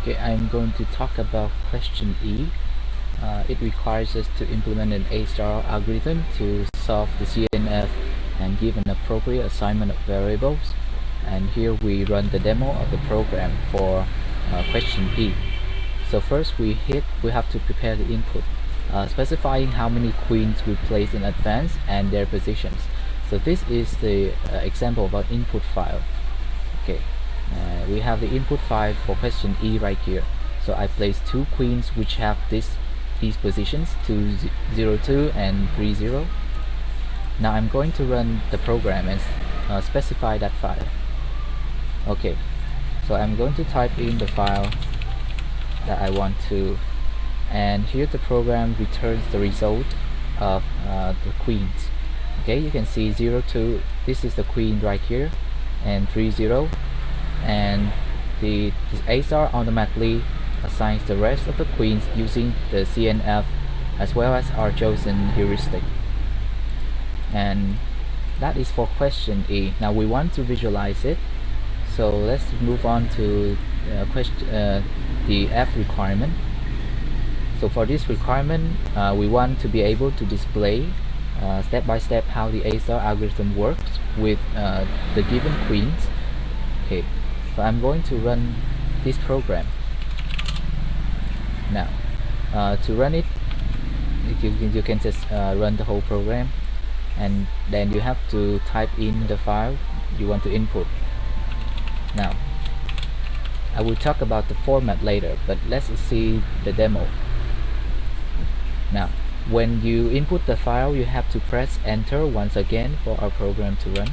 Okay, I'm going to talk about question E. It requires us to implement an A-star algorithm to solve the CNF and give an appropriate assignment of variables. And here we run the demo of the program for question E. So first we have to prepare the input, specifying how many queens we place in advance and their positions. So this is the example of our input file. Okay, we have the input file for question E right here. So I place two queens which have these positions, 202 and 30. Now I'm going to run the program and specify that file. Okay, so I'm going to type in the file that I want to, and here the program returns the result of the queens. Okay, you can see 02, this is the queen right here, and 30, and the A-star automatically assigns the rest of the queens using the CNF as well as our chosen heuristic. And that is for question E. Now we want to visualize it, so let's move on to the F requirement. So for this requirement, we want to be able to display step by step how the A-star algorithm works with the given queens. Okay, so I'm going to run this program. Now to run it, you can just run the whole program, and then you have to type in the file you want to input. Now I will talk about the format later, but let's see the demo. Now when you input the file, you have to press enter once again for our program to run,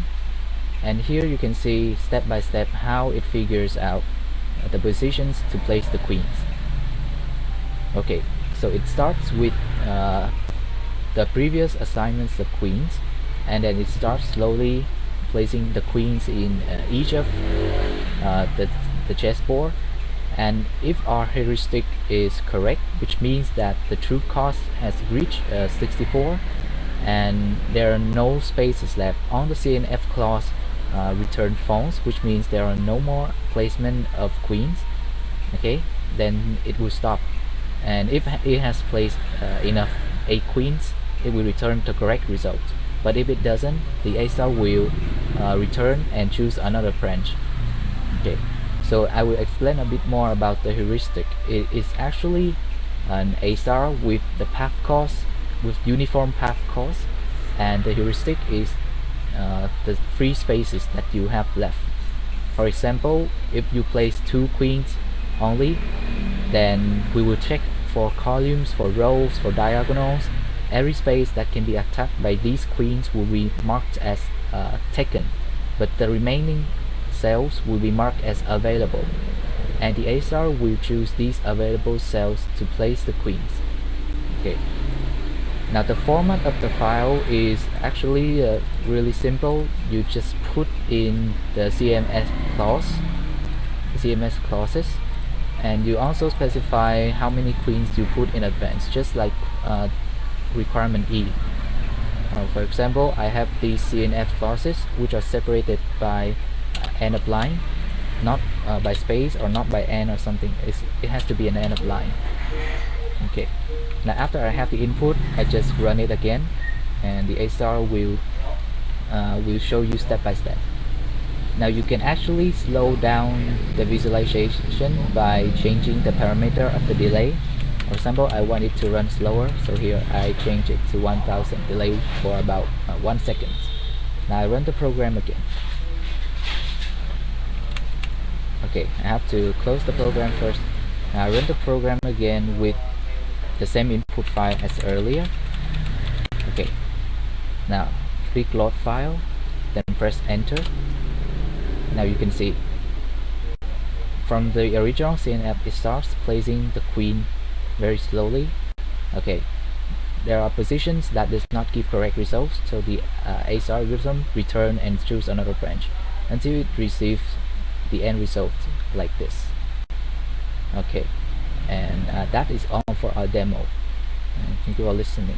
and here you can see step by step how it figures out the positions to place the queens. Okay, so it starts with the previous assignments of queens, and then it starts slowly placing the queens in each of the chessboard. And if our heuristic is correct, which means that the true cost has reached 64 and there are no spaces left on the CNF clause return false, which means there are no more placement of queens, okay, then it will stop. And if it has placed enough 8 queens, it will return the correct result. But if it doesn't, the A-star will return and choose another branch. Okay, so I will explain a bit more about the heuristic. It is actually an A-star with the path cost, with uniform path cost, and the heuristic is the free spaces that you have left. For example, if you place 2 queens only, then we will check for columns, for rows, for diagonals. Every space that can be attacked by these queens will be marked as taken, but the remaining cells will be marked as available, and the A-star will choose these available cells to place the queens. Okay, now the format of the file is actually really simple. You just put in the CMS clauses, and you also specify how many queens you put in advance, just like requirement E. For example, I have these CNF clauses which are separated by end of line, not by space or not by n or something. It has to be an end of line. Okay, now after I have the input, I just run it again, and the A-star will show you step by step. Now you can actually slow down the visualization by changing the parameter of the delay. For example, I want it to run slower, so here I change it to 1000 delay for about 1 second. Now I run the program again. Okay, I have to close the program first. Now I run the program again with the same input file as earlier. Okay, now click load file, then press enter. Now you can see from the original CNF, it starts placing the queen very slowly. Okay, there are positions that does not give correct results, so the A-star algorithm return and choose another branch until it receives the end result like this. Okay, and that is all for our demo. Thank you for listening.